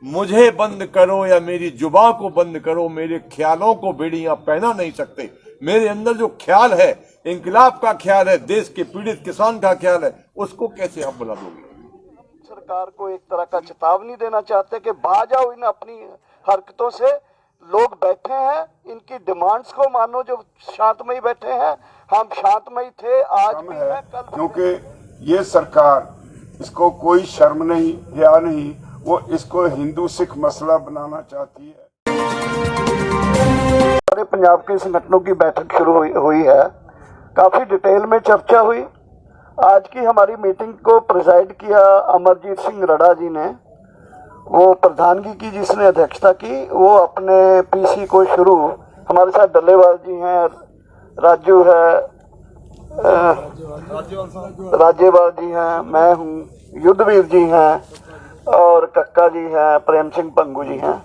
मुझे बंद करो या मेरी जुबां को बंद करो, मेरे ख्यालों को बेड़ियां पहना नहीं सकते। मेरे अंदर जो ख्याल है, इंकलाब का ख्याल है, देश के पीड़ित किसान का ख्याल है, उसको कैसे आप बुला दोगे? सरकार को एक तरह का चेतावनी देना चाहते हैं कि बाज आओ इन अपनी हरकतों से। लोग बैठे हैं, इनकी डिमांड्स को मानो। जो शांतमयी बैठे हैं, हम शांतमयी थे, आज भी है, कल भी। क्योंकि ये सरकार, इसको कोई शर्म नहीं, हया नहीं, वो इसको हिंदू सिख मसला बनाना चाहती है। सारे पंजाब के संगठनों की बैठक शुरू हुई है, काफी डिटेल में चर्चा हुई। आज की हमारी मीटिंग को प्रिजाइड किया अमरजीत सिंह रड़ा जी ने। वो प्रधानगी की जिसने अध्यक्षता की, वो अपने पीसी को शुरू, हमारे साथ डल्लेवाल जी हैं, राजू है, राज्यपाल जी हैं, मैं हूँ, युद्धवीर जी हैं और कक्का जी हैं, प्रेम सिंह पंगू जी हैं।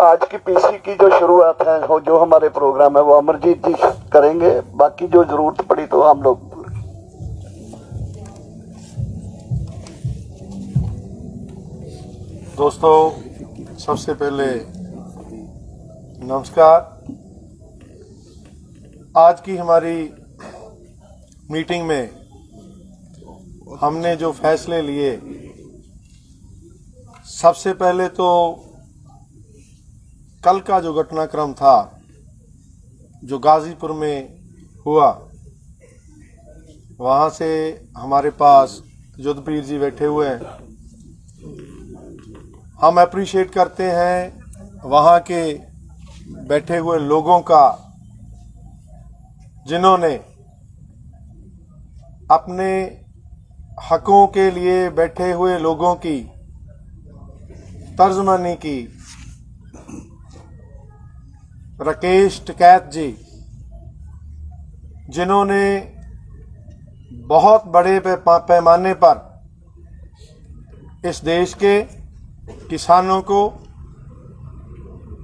आज की पीसी की जो शुरुआत है, जो हमारे प्रोग्राम है, वो अमरजीत जी करेंगे। बाकी जो जरूरत पड़ी तो हम लोग। दोस्तों, सबसे पहले नमस्कार। आज की हमारी मीटिंग में हमने जो फैसले लिए, सबसे पहले तो कल का जो घटनाक्रम था, जो गाजीपुर में हुआ, वहाँ से हमारे पास युद्धवीर जी बैठे हुए हैं। हम अप्रिशिएट करते हैं वहाँ के बैठे हुए लोगों का, जिन्होंने अपने हकों के लिए बैठे हुए लोगों की तर्जमानी की। राकेश टिकैत जी, जिन्होंने बहुत बड़े पैमाने पर इस देश के किसानों को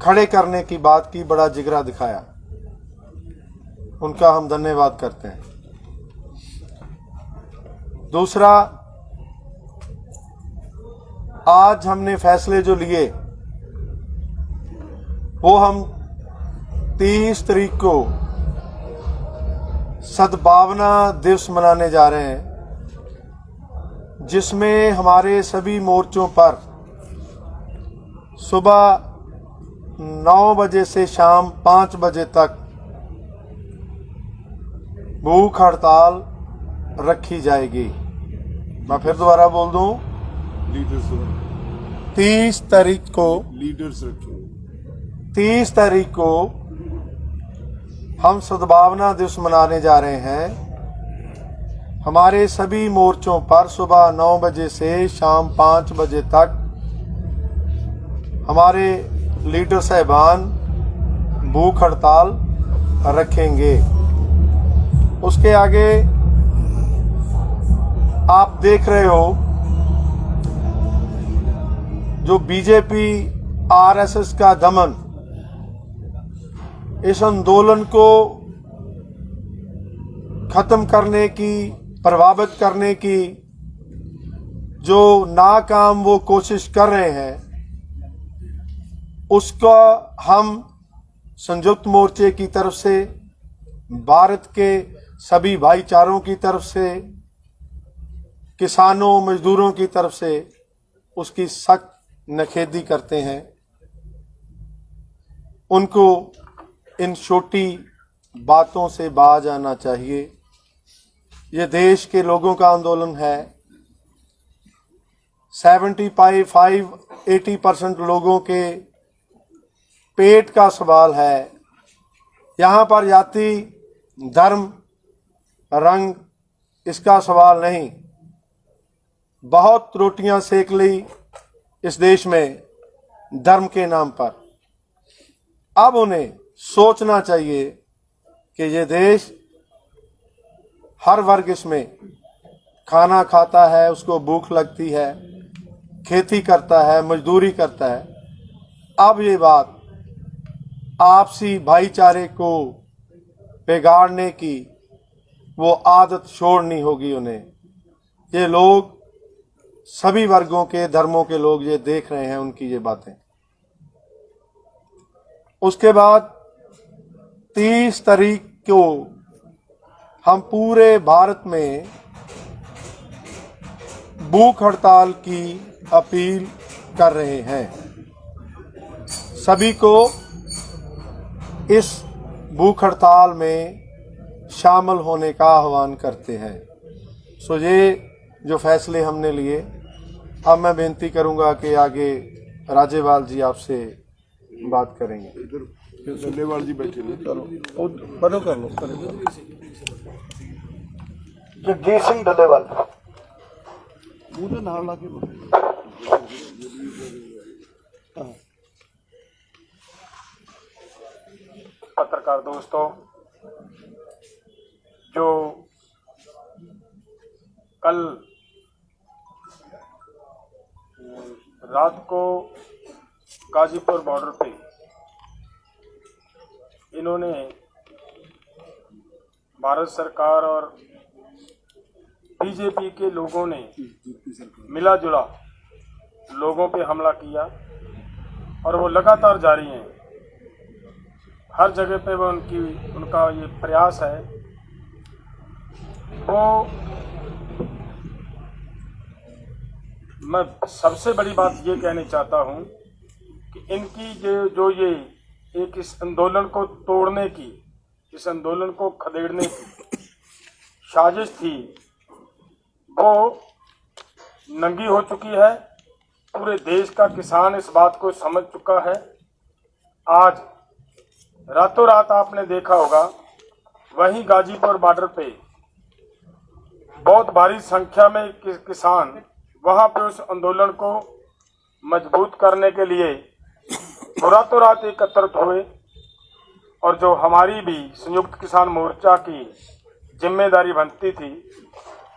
खड़े करने की बात की, बड़ा जिगरा दिखाया, उनका हम धन्यवाद करते हैं। दूसरा, आज हमने फैसले जो लिए, वो हम 30 तारीख को सद्भावना दिवस मनाने जा रहे हैं, जिसमें हमारे सभी मोर्चों पर सुबह 9 बजे से शाम 5 बजे तक भूख हड़ताल रखी जाएगी। मैं फिर दोबारा बोल दूं, 30 तारीख को 30 तारीख को हम सद्भावना दिवस मनाने जा रहे हैं। हमारे सभी मोर्चों पर सुबह 9 बजे से शाम 5 बजे तक हमारे लीडर साहिबान भूख हड़ताल रखेंगे। उसके आगे आप देख रहे हो, जो बीजेपी आरएसएस का दमन, इस आंदोलन को खत्म करने की, प्रभावित करने की जो नाकाम वो कोशिश कर रहे हैं, उसका हम संयुक्त मोर्चे की तरफ से, भारत के सभी भाईचारों की तरफ से, किसानों मजदूरों की तरफ से उसकी सख्त निखेधी करते हैं। उनको इन छोटी बातों से बाज आना चाहिए। ये देश के लोगों का आंदोलन है। 75-80% लोगों के पेट का सवाल है। यहाँ पर जाति, धर्म, रंग, इसका सवाल नहीं। बहुत रोटियां सेक ली इस देश में धर्म के नाम पर। अब उन्हें सोचना चाहिए कि ये देश, हर वर्ग इसमें खाना खाता है, उसको भूख लगती है, खेती करता है, मजदूरी करता है। अब ये बात आपसी भाईचारे को बिगाड़ने की वो आदत छोड़नी होगी उन्हें। ये लोग सभी वर्गों के, धर्मों के लोग ये देख रहे हैं उनकी ये बातें। उसके बाद 30 तारीख को हम पूरे भारत में भूख हड़ताल की अपील कर रहे हैं। सभी को इस भूख हड़ताल में शामिल होने का आह्वान करते हैं। सो ये जो फैसले हमने लिए, अब मैं बेनती करूंगा कि आगे राजेवाल जी आपसे बात करेंगे। डल्लेवाल जी बैठे हैं। करो कर लो। जगजीत सिंह डल्लेवाल। पत्रकार दोस्तों, जो कल रात को गाजीपुर बॉर्डर पे इन्होंने भारत सरकार और बीजेपी के लोगों ने मिला जुला लोगों पे हमला किया और वो लगातार जारी हैं। हर जगह पे वो उनका ये प्रयास है। वो मैं सबसे बड़ी बात ये कहनी चाहता हूँ कि इनकी जो ये एक इस आंदोलन को तोड़ने की, इस आंदोलन को खदेड़ने की साजिश थी, वो नंगी हो चुकी है। पूरे देश का किसान इस बात को समझ चुका है। आज रातों रात आपने देखा होगा, वहीं गाजीपुर बॉर्डर पे बहुत भारी संख्या में किसान वहां पे उस आंदोलन को मजबूत करने के लिए रातों रात एकत्रित हुए। और जो हमारी भी संयुक्त किसान मोर्चा की जिम्मेदारी बनती थी,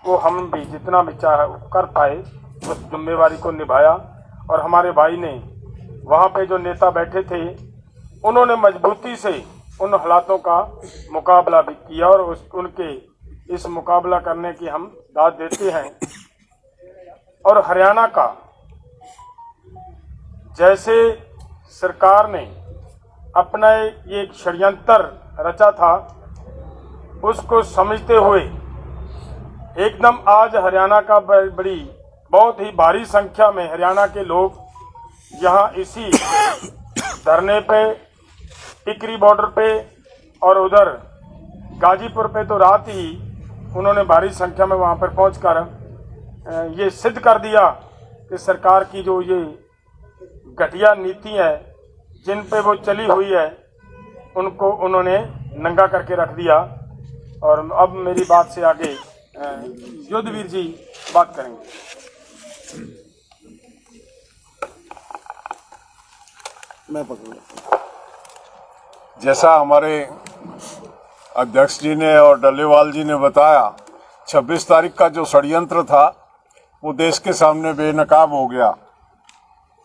वो हम भी जितना भी कर पाए उस जिम्मेवारी को निभाया। और हमारे भाई ने वहाँ पे जो नेता बैठे थे, उन्होंने मजबूती से उन हालातों का मुकाबला भी किया और उनके इस मुकाबला करने की हम दाद देते हैं। और हरियाणा का जैसे सरकार ने अपना ये एक षड्यंत्र रचा था, उसको समझते हुए एकदम आज हरियाणा का बड़ी बहुत ही भारी संख्या में हरियाणा के लोग यहाँ इसी धरने पे, टिकरी बॉर्डर पे और उधर गाजीपुर पे तो रात ही उन्होंने भारी संख्या में वहाँ पर पहुंचकर ये सिद्ध कर दिया कि सरकार की जो ये घटिया नीति है, जिन पे वो चली हुई है, उनको उन्होंने नंगा करके रख दिया। और अब मेरी बात से आगे युद्धवीर जी बात करेंगे। मैं पकड़ूंगा। जैसा हमारे अध्यक्ष जी ने और डल्लेवाल जी ने बताया, 26 तारीख का जो षड्यंत्र था वो देश के सामने बेनकाब हो गया।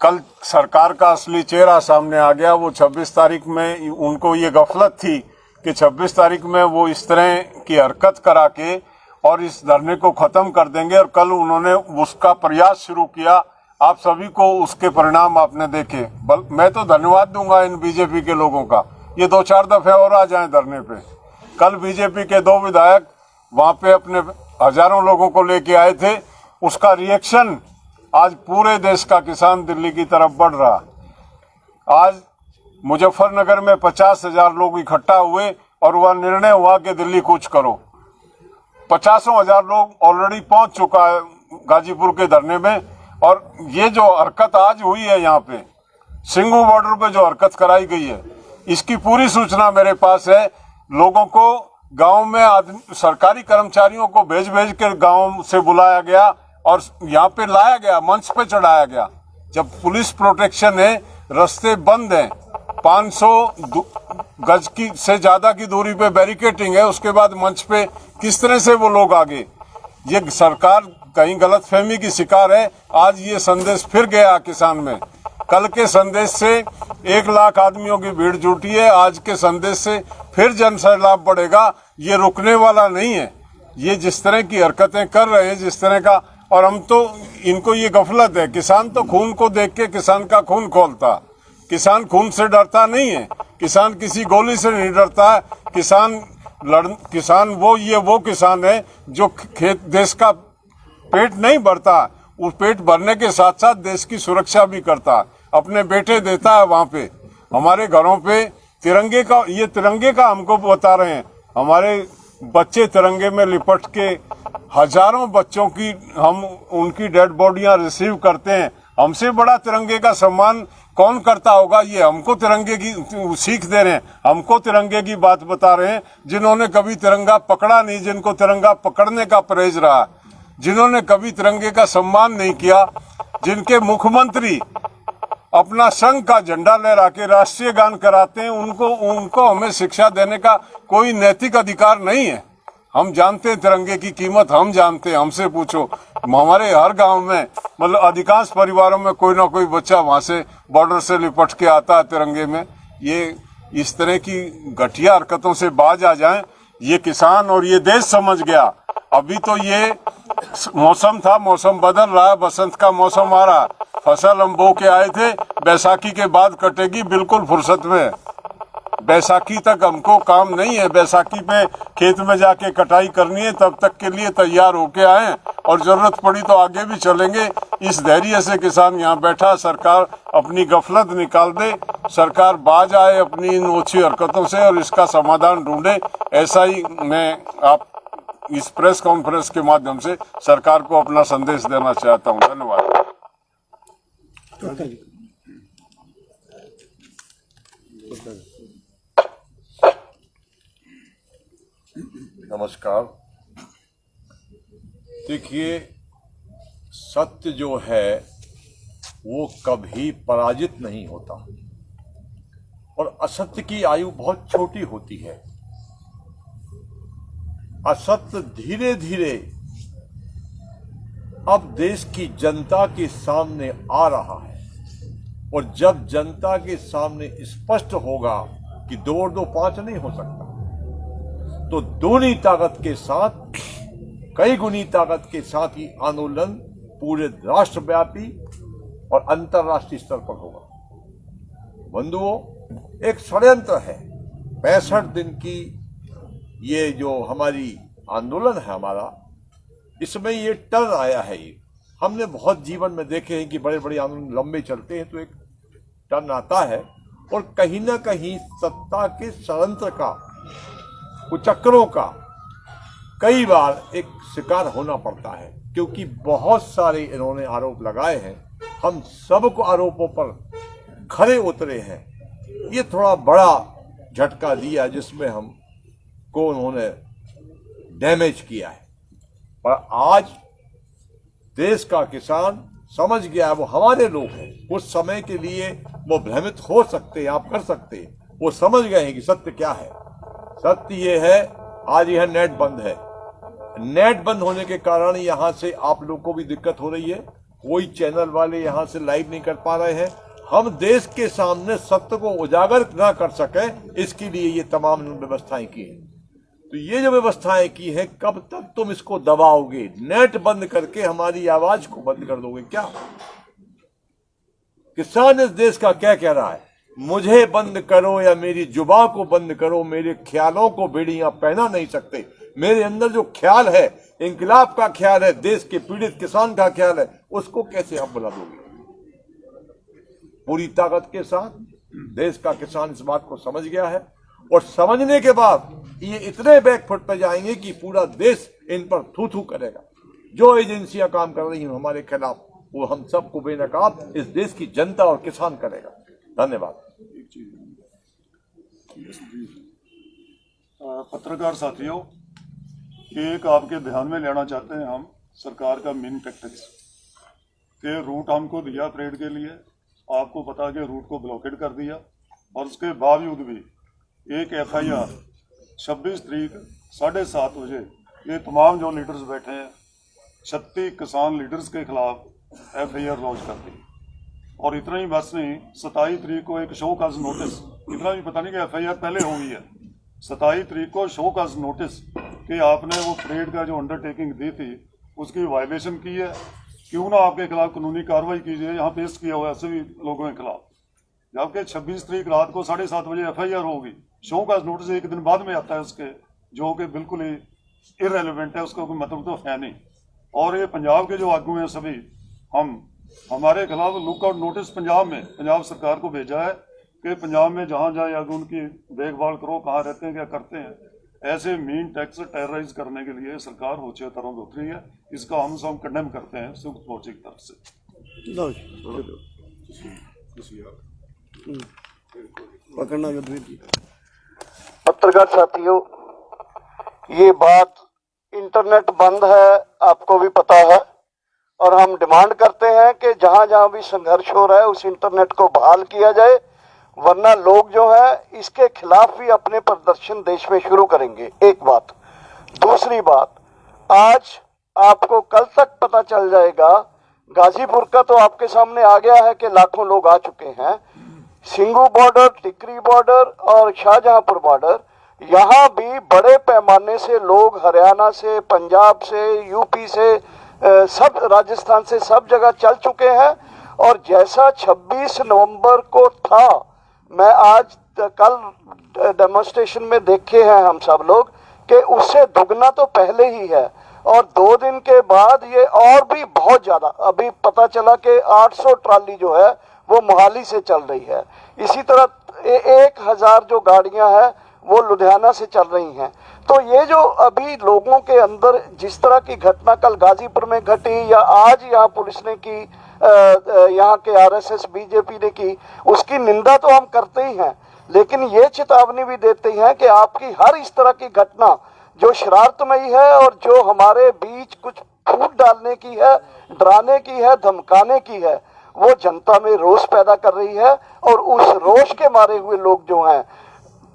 कल सरकार का असली चेहरा सामने आ गया। वो 26 तारीख में उनको ये गफलत थी कि 26 तारीख में वो इस तरह की हरकत करा के और इस धरने को खत्म कर देंगे, और कल उन्होंने उसका प्रयास शुरू किया। आप सभी को उसके परिणाम आपने देखे। मैं तो धन्यवाद दूंगा इन बीजेपी के लोगों का, ये 2-4 दफे और आ जाएं धरने पे। कल बीजेपी के 2 विधायक वहां पे अपने हजारों लोगों को लेके आए थे। उसका रिएक्शन आज पूरे देश का किसान दिल्ली की तरफ बढ़ रहा। आज मुजफ्फरनगर में 50,000 लोग इकट्ठा हुए और वह निर्णय हुआ कि दिल्ली कूच करो। 50,000 लोग ऑलरेडी पहुंच चुका है गाजीपुर के धरने में। और ये जो हरकत आज हुई है यहाँ पे सिंगू बॉर्डर पे, जो हरकत कराई गई है, इसकी पूरी सूचना मेरे पास है। लोगों को गांव में सरकारी कर्मचारियों को भेज कर गांव से बुलाया गया और यहाँ पे लाया गया, मंच पे चढ़ाया गया। जब पुलिस प्रोटेक्शन है, रास्ते बंद हैं, 500 गज की से ज्यादा की दूरी पे बैरिकेटिंग है, उसके बाद मंच पे किस तरह से वो लोग आगे? ये सरकार कहीं गलतफहमी की शिकार है। आज ये संदेश फिर गया किसान में। कल के संदेश से 1 लाख आदमियों की भीड़ जुटी है, आज के संदेश से फिर जन सैलाब बढ़ेगा। ये रुकने वाला नहीं है। ये जिस तरह की हरकतें कर रहे हैं, जिस तरह का और हम तो, इनको ये गफलत है, किसान तो खून को देख के किसान का खून खोलता। किसान खून से डरता नहीं है, किसान किसी गोली से नहीं डरता है। किसान वो किसान है जो खेत देश का पेट नहीं भरता, उस पेट भरने के साथ साथ देश की सुरक्षा भी करता है, अपने बेटे देता है वहां पे। हमारे घरों पे तिरंगे का हमको बता रहे हैं, हमारे बच्चे तिरंगे में लिपट के हजारों बच्चों की हम उनकी डेड बॉडियां रिसीव करते हैं। हमसे बड़ा तिरंगे का सम्मान कौन करता होगा? ये हमको तिरंगे की सीख दे रहे हैं, हमको तिरंगे की बात बता रहे हैं, जिन्होंने कभी तिरंगा पकड़ा नहीं, जिनको तिरंगा पकड़ने का परहेज रहा, जिन्होंने कभी तिरंगे का सम्मान नहीं किया, जिनके मुख्यमंत्री अपना संघ का झंडा लहरा के राष्ट्रीय गान कराते हैं, उनको हमें शिक्षा देने का कोई नैतिक अधिकार नहीं है। हम जानते हैं तिरंगे की कीमत, हम जानते हैं, हमसे पूछो। हमारे हर गांव में, मतलब अधिकांश परिवारों में कोई ना कोई बच्चा वहां से बॉर्डर से लिपट के आता है तिरंगे में। ये इस तरह की घटिया हरकतों से बाज आ जाएं, ये किसान और ये देश समझ गया। अभी तो ये मौसम था, मौसम बदल रहा है, बसंत का मौसम आ रहा है, फसल हम बो के आए थे, बैसाखी के बाद कटेगी, बिल्कुल फुर्सत में। बैसाखी तक हमको काम नहीं है, बैसाखी पे खेत में जाके कटाई करनी है, तब तक के लिए तैयार होके आए, और जरूरत पड़ी तो आगे भी चलेंगे। इस धैर्य से किसान यहाँ बैठा, सरकार अपनी गफलत निकाल दे, सरकार बाज आए अपनी इन ओछी हरकतों से और इसका समाधान ढूंढे। ऐसा ही मैं आप इस प्रेस कॉन्फ्रेंस के माध्यम से सरकार को अपना संदेश देना चाहता हूँ। धन्यवाद। नमस्कार। देखिए, सत्य जो है वो कभी पराजित नहीं होता और असत्य की आयु बहुत छोटी होती है। असत्य धीरे धीरे अब देश की जनता के सामने आ रहा है, और जब जनता के सामने स्पष्ट होगा कि 2 और 2 5 नहीं हो सकता, तो दूनी ताकत के साथ, कई गुनी ताकत के साथ ही आंदोलन पूरे राष्ट्रव्यापी और अंतर्राष्ट्रीय स्तर पर होगा। बंधुओं, एक षड्यंत्र है 65 दिन की ये जो हमारी आंदोलन है हमारा, इसमें ये टर्न आया है। ये हमने बहुत जीवन में देखे हैं कि बड़े बड़े आंदोलन लंबे चलते हैं तो एक टर्न आता है, और कहीं ना कहीं सत्ता के षड्यंत्र का, कुचक्करों का कई बार एक शिकार होना पड़ता है, क्योंकि बहुत सारे इन्होंने आरोप लगाए हैं। हम सबको आरोपों पर खरे उतरे हैं। ये थोड़ा बड़ा झटका दिया जिसमें हम को उन्होंने डैमेज किया है, पर आज देश का किसान समझ गया है, वो हमारे लोग हैं। कुछ समय के लिए वो भ्रमित हो सकते हैं, आप कर सकते हैं, वो समझ गए हैं कि सत्य क्या है। सत्य ये है, आज यह नेट बंद है। नेट बंद होने के कारण यहाँ से आप लोग को भी दिक्कत हो रही है, कोई चैनल वाले यहाँ से लाइव नहीं कर पा रहे हैं। हम देश के सामने सत्य को उजागर ना कर सके, इसके लिए ये तमाम व्यवस्थाएं की हैं। तो ये जो व्यवस्थाएं की हैं, कब तक तुम इसको दबाओगे? नेट बंद करके हमारी आवाज को बंद कर दोगे क्या? किसान इस देश का क्या कह रहा है? मुझे बंद करो या मेरी जुबान को बंद करो, मेरे ख्यालों को बेड़ियां पहना नहीं सकते। मेरे अंदर जो ख्याल है, इंकलाब का ख्याल है, देश के पीड़ित किसान का ख्याल है, उसको कैसे आप बुला दोगे? पूरी ताकत के साथ देश का किसान इस बात को समझ गया है, और समझने के बाद ये इतने बैकफुट पे जाएंगे कि पूरा देश इन पर थू थू करेगा। जो एजेंसियां काम कर रही हैं हमारे खिलाफ, वो हम सबको बेनकाब इस देश की जनता और किसान करेगा। धन्यवाद। पत्रकार साथियों, एक आपके ध्यान में लेना चाहते हैं हम सरकार का मेन टैक्टिक्स के रूट हमको दिया परेड के लिए, आपको पता कि रूट को ब्लॉकेड कर दिया, और उसके बावजूद भी एक FIR 26 तारीख 7:30 बजे ये तमाम जो लीडर्स बैठे हैं 36 किसान लीडर्स के खिलाफ FIR लॉन्च कर दी। और इतना ही बस नहीं, 27 तारीख को एक शो काज नोटिस, इतना भी पता नहीं कि FIR पहले हो गई है, 27 तारीख को शो काज नोटिस कि आपने वो परेड का जो अंडरटेकिंग दी थी उसकी वायलेशन की है, क्यों ना आपके खिलाफ कानूनी कार्रवाई कीजिए। यहाँ पेश किया हुआ है सभी लोगों के खिलाफ। जबकि 26 तारीख रात को 7:30 बजे FIR होगी, शो का नोटिस एक दिन बाद में आता है उसके, जो कि बिल्कुल ही इररेलेवेंट है, उसका कोई मतलब तो है नहीं। और ये पंजाब के जो आगू हैं सभी, हमारे खिलाफ लुकआउट नोटिस पंजाब सरकार को भेजा है कि पंजाब में जहाँ जाए आगे उनकी देखभाल करो, कहाँ रहते हैं, क्या करते हैं। ऐसे मीन टैक्स टेरराइज करने के लिए सरकार होचे तरह उतरी है। इसका हम सब कंडेम करते हैं संयुक्त मोर्चे की तरफ से। लो पकड़ना पत्रकार साथियों, ये बात इंटरनेट बंद है, आपको भी पता है, और हम डिमांड करते हैं कि जहां जहां भी संघर्ष हो रहा है उस इंटरनेट को बहाल किया जाए, वरना लोग जो है इसके खिलाफ भी अपने प्रदर्शन देश में शुरू करेंगे। एक बात। दूसरी बात, आज आपको कल तक पता चल जाएगा, गाजीपुर का तो आपके सामने आ गया है कि लाखों लोग आ चुके हैं। सिंगू बॉर्डर, टिकरी बॉर्डर और शाहजहांपुर बॉर्डर, यहाँ भी बड़े पैमाने से लोग हरियाणा से, पंजाब से, यूपी से, सब राजस्थान से, सब जगह चल चुके हैं। और जैसा 26 नवंबर को था, मैं आज कल डेमोन्स्ट्रेशन में देखे हैं हम सब लोग, कि उससे दुगना तो पहले ही है। और 2 दिन के बाद ये और भी बहुत ज़्यादा, अभी पता चला कि 800 ट्राली जो है वो मोहाली से चल रही है। इसी तरह 1000 जो गाड़ियां हैं वो लुधियाना से चल रही हैं। तो ये जो अभी लोगों के अंदर जिस तरह की घटना कल गाजीपुर में घटी या आज यहाँ पुलिस ने की, यहाँ के RSS BJP ने की, उसकी निंदा तो हम करते ही हैं, लेकिन ये चेतावनी भी देते हैं कि आपकी हर इस तरह की घटना जो शरारतमयी है और जो हमारे बीच कुछ फूट डालने की है, डराने की है, धमकाने की है, वो जनता में रोष पैदा कर रही है। और उस रोष के मारे हुए लोग जो हैं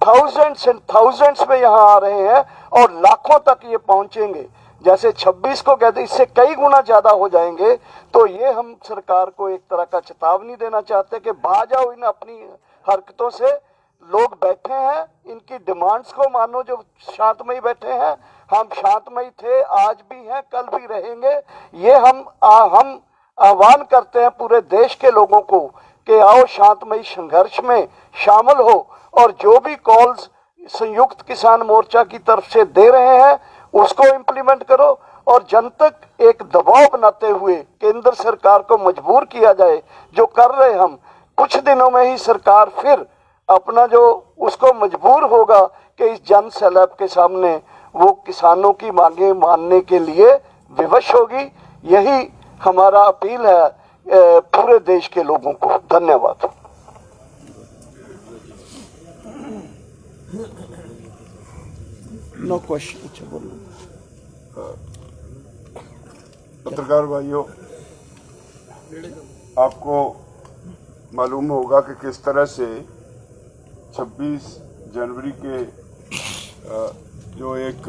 थाउजेंड्स एंड थाउजेंड्स में यहाँ आ रहे हैं और लाखों तक ये पहुंचेंगे। जैसे 26 को कहते, इससे कई गुना ज्यादा हो जाएंगे। तो ये हम सरकार को एक तरह का चेतावनी देना चाहते हैं कि बाज आओ इन अपनी हरकतों से। लोग बैठे हैं, इनकी डिमांड्स को मानो, जो शांतमयी बैठे हैं। हम शांतमयी थे, आज भी हैं, कल भी रहेंगे। ये हम आह्वान करते हैं पूरे देश के लोगों को कि आओ शांतमयी संघर्ष में शामिल हो, और जो भी कॉल्स संयुक्त किसान मोर्चा की तरफ से दे रहे हैं उसको इम्प्लीमेंट करो। और जनतक एक दबाव बनाते हुए केंद्र सरकार को मजबूर किया जाए, जो कर रहे हम। कुछ दिनों में ही सरकार फिर अपना जो उसको मजबूर होगा कि इस जन सैलाब के सामने वो किसानों की मांगे मानने के लिए विवश होगी। यही हमारा अपील है पूरे देश के लोगों को। धन्यवाद। No question. अच्छा बोलो। पत्रकार भाइयों, आपको मालूम होगा कि किस तरह से 26 जनवरी के जो एक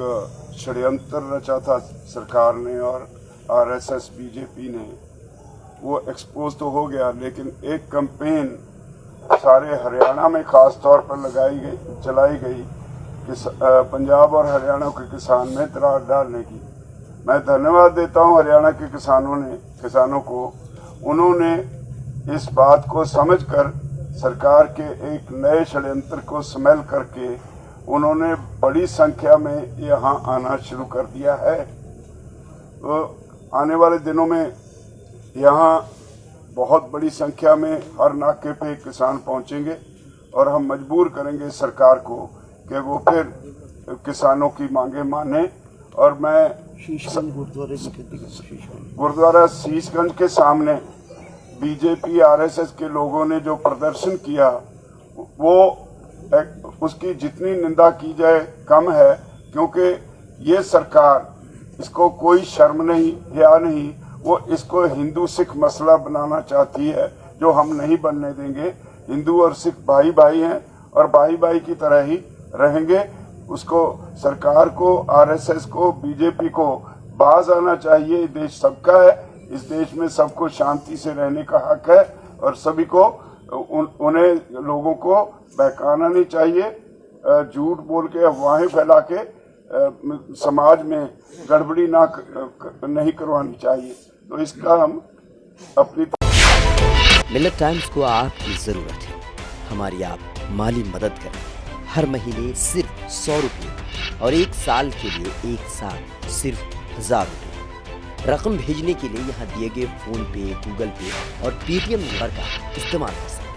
षड्यंत्र रचा था सरकार ने और RSS BJP ने, वो एक्सपोज तो हो गया, लेकिन एक कैंपेन सारे हरियाणा में खास तौर पर चलाई गई कि पंजाब और हरियाणा के किसान में दरार डालने की। मैं धन्यवाद देता हूं हरियाणा के किसानों को। उन्होंने इस बात को समझकर सरकार के एक नए षड्यंत्र को स्मेल करके उन्होंने बड़ी संख्या में यहाँ आना शुरू कर दिया है। तो आने वाले दिनों में यहाँ बहुत बड़ी संख्या में हर नाके पे किसान पहुँचेंगे और हम मजबूर करेंगे सरकार को कि वो फिर किसानों की मांगे माने। और मैं गुरुद्वारा शीशगंज के सामने BJP RSS के लोगों ने जो प्रदर्शन किया, वो उसकी जितनी निंदा की जाए कम है, क्योंकि ये सरकार, इसको कोई शर्म नहीं, हया नहीं, वो इसको हिंदू सिख मसला बनाना चाहती है, जो हम नहीं बनने देंगे। हिंदू और सिख भाई भाई हैं और भाई भाई की तरह ही रहेंगे। उसको सरकार को, RSS को, BJP को बाज आना चाहिए। देश सबका है, इस देश में सबको शांति से रहने का हक है और सभी को उन्हें लोगों को बहकाना नहीं चाहिए। झूठ बोल के, अफवाहें फैला के समाज में गड़बड़ी नहीं करवानी चाहिए। तो इसका हम अपनी मिल्लत टाइम्स को आपकी जरूरत है, हमारी आप माली मदद करें। हर महीने सिर्फ 100 रुपये और 1 साल के लिए एक साथ सिर्फ 1000 रुपये। रकम भेजने के लिए यहाँ दिए गए फोन पे, गूगल पे और पेटीएम नंबर का इस्तेमाल कर सकते हैं।